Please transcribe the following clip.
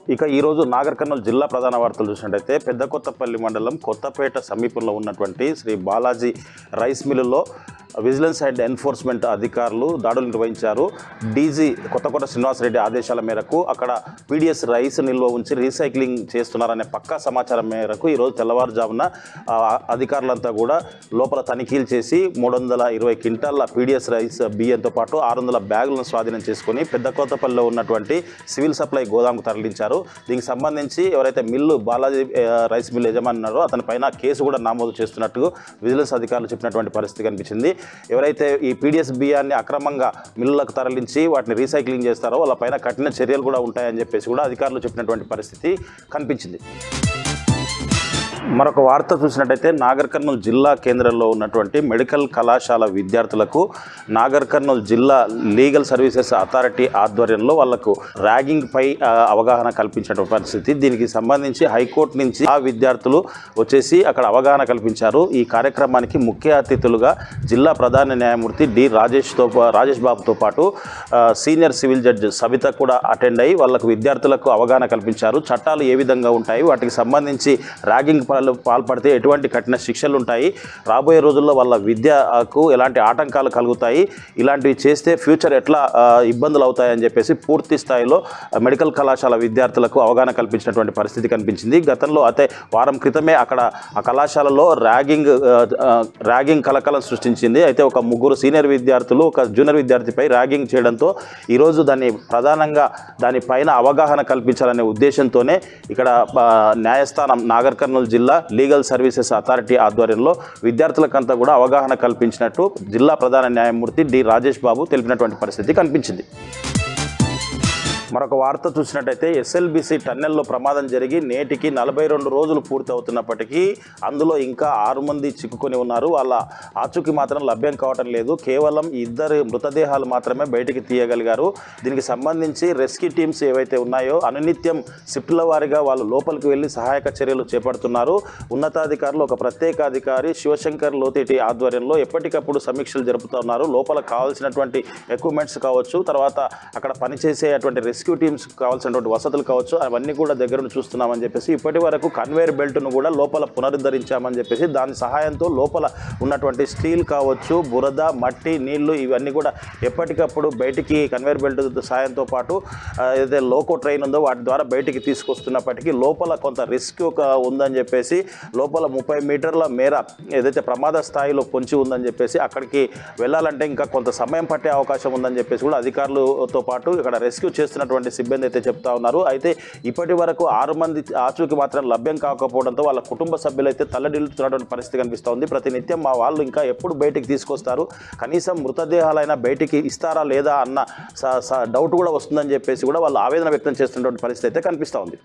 ఇక ఈరోజు నాగర్ కర్నూలు జిల్లా ప్రధాన వార్తలు చూసినట్టయితే పెద్దకొత్తపల్లి మండలం కొత్తపేట సమీపంలో ఉన్నటువంటి శ్రీ బాలాజీ రైస్ మిల్లులో విజిలెన్స్ అండ్ ఎన్ఫోర్స్మెంట్ అధికారులు దాడులు నిర్వహించారు. డీజీ కొత్తకోట శ్రీనివాసరెడ్డి ఆదేశాల మేరకు అక్కడ పీడిఎస్ రైస్ నిల్వ ఉంచి రీసైక్లింగ్ చేస్తున్నారనే పక్కా సమాచారం మేరకు ఈరోజు తెల్లవారుజామున అధికారులంతా కూడా లోపల తనిఖీలు చేసి 320 క్వింటాల పీడిఎస్ రైస్ బియ్యంతో పాటు 600 బ్యాగులను స్వాధీనం చేసుకుని పెద్దకొత్తపల్లిలో ఉన్నటువంటి సివిల్ సప్లై గోదాంకు తరలించారు. దీనికి సంబంధించి ఎవరైతే మిల్లు బాలాజీ రైస్ మిల్లు యజమాని ఉన్నారో అతని పైన కేసు కూడా నమోదు చేస్తున్నట్టు విజిలెన్స్ అధికారులు చెప్పినటువంటి పరిస్థితి కనిపించింది. ఎవరైతే ఈ పీడిఎస్ బియ్యాన్ని అక్రమంగా మిల్లులకు తరలించి వాటిని రీసైక్లింగ్ చేస్తారో వాళ్ళపైన కఠిన చర్యలు కూడా ఉంటాయని చెప్పేసి కూడా అధికారులు చెప్పినటువంటి పరిస్థితి కనిపించింది. మరొక వార్త చూసినట్టయితే నాగర్ కర్నూలు జిల్లా కేంద్రంలో ఉన్నటువంటి మెడికల్ కళాశాల విద్యార్థులకు నాగర్ కర్నూలు జిల్లా లీగల్ సర్వీసెస్ అథారిటీ ఆధ్వర్యంలో వాళ్లకు ర్యాగింగ్ పై అవగాహన కల్పించిన పరిస్థితి. దీనికి సంబంధించి హైకోర్టు నుంచి ఆ విద్యార్థులు వచ్చేసి అక్కడ అవగాహన కల్పించారు. ఈ కార్యక్రమానికి ముఖ్య అతిథులుగా జిల్లా ప్రధాన న్యాయమూర్తి డి రాజేష్ బాబుతో పాటు సీనియర్ సివిల్ జడ్జి సవిత కూడా అటెండ్ అయ్యి వాళ్లకు విద్యార్థులకు అవగాహన కల్పించారు. చట్టాలు ఏ విధంగా ఉంటాయి, వాటికి సంబంధించి ర్యాగింగ్ పాల్పడితే ఎటువంటి కఠిన శిక్షలు ఉంటాయి, రాబోయే రోజుల్లో వాళ్ళ విద్యకు ఎలాంటి ఆటంకాలు కలుగుతాయి, ఇలాంటివి చేస్తే ఫ్యూచర్ ఎట్లా ఇబ్బందులు అవుతాయని చెప్పేసి పూర్తి స్థాయిలో మెడికల్ కళాశాల విద్యార్థులకు అవగాహన కల్పించినటువంటి పరిస్థితి కనిపించింది. గతంలో అయితే వారం క్రితమే అక్కడ ఆ కళాశాలలో ర్యాగింగ్ కలకలం సృష్టించింది. అయితే ఒక 3 సీనియర్ విద్యార్థులు ఒక జూనియర్ విద్యార్థిపై ర్యాగింగ్ చేయడంతో ఈరోజు ప్రధానంగా దానిపైన అవగాహన కల్పించాలనే ఉద్దేశంతోనే ఇక్కడ న్యాయస్థానం నాగర్ కర్నూలు జిల్లా లీగల్ సర్వీసెస్ అథారిటీ ఆధ్వర్యంలో విద్యార్థులకంతా కూడా అవగాహన కల్పించినట్టు జిల్లా ప్రధాన న్యాయమూర్తి డి రాజేష్ బాబు తెలిపినటువంటి పరిస్థితి కనిపించింది. మరొక వార్త చూసినట్టయితే ఎస్ఎల్బిసి టన్నెల్లో ప్రమాదం జరిగి నేటికి 42 రోజులు పూర్తి అవుతున్నప్పటికీ అందులో ఇంకా 6 మంది చిక్కుకొని ఉన్నారు. వాళ్ళ ఆచూకీ మాత్రం లభ్యం కావటం లేదు. కేవలం 2 మృతదేహాలు మాత్రమే బయటికి తీయగలిగారు. దీనికి సంబంధించి రెస్క్యూ టీమ్స్ ఏవైతే ఉన్నాయో అనునిత్యం షిఫ్ట్ల వారీగా వాళ్ళు లోపలికి వెళ్ళి సహాయక చర్యలు చేపడుతున్నారు. ఉన్నతాధికారులు ఒక ప్రత్యేక అధికారి శివశంకర్ లోతేటి ఆధ్వర్యంలో ఎప్పటికప్పుడు సమీక్షలు జరుపుతున్నారు. లోపల కావాల్సినటువంటి ఎక్విప్మెంట్స్ కావచ్చు, తర్వాత అక్కడ పనిచేసేటువంటి రెస్క్యూ టీమ్స్ కావాల్సినటువంటి వసతులు కావచ్చు, అవన్నీ కూడా దగ్గర చూస్తున్నామని చెప్పేసి ఇప్పటి వరకు కన్వేయర్ బెల్ట్ను కూడా లోపల పునరుద్ధరించామని చెప్పేసి దాని సహాయంతో లోపల ఉన్నటువంటి స్టీల్ కావచ్చు, బురద, మట్టి, నీళ్లు ఇవన్నీ కూడా ఎప్పటికప్పుడు బయటికి కన్వేయర్ బెల్ట్ సహాయంతో పాటు ఏదైతే లోకో ట్రైన్ ఉందో వాటి ద్వారా బయటికి తీసుకొస్తున్నప్పటికీ లోపల కొంత రిస్క్ ఉందని చెప్పేసి లోపల 30 మీటర్ల మేర ఏదైతే ప్రమాద స్థాయిలో పొంచి ఉందని చెప్పేసి అక్కడికి వెళ్ళాలంటే ఇంకా కొంత సమయం పట్టే అవకాశం ఉందని చెప్పేసి కూడా అధికారులతో పాటు ఇక్కడ రెస్క్యూ చేస్తున్నటువంటి సిబ్బంది అయితే చెప్తా ఉన్నారు. అయితే ఇప్పటి వరకు 6 మంది ఆచూకీ మాత్రం లభ్యం కాకపోవడంతో వాళ్ళ కుటుంబ సభ్యులు అయితే తల్లడిల్లుతున్నటువంటి పరిస్థితి కనిపిస్తోంది. ప్రతినిత్యం మా వాళ్ళు ఇంకా ఎప్పుడు బయటికి తీసుకొస్తారు, కనీసం మృతదేహాలైనా బయటికి ఇస్తారా లేదా అన్న డౌట్ కూడా వస్తుందని చెప్పేసి కూడా వాళ్ళు ఆవేదన వ్యక్తం చేస్తున్నటువంటి పరిస్థితి అయితే కనిపిస్తూ ఉంది.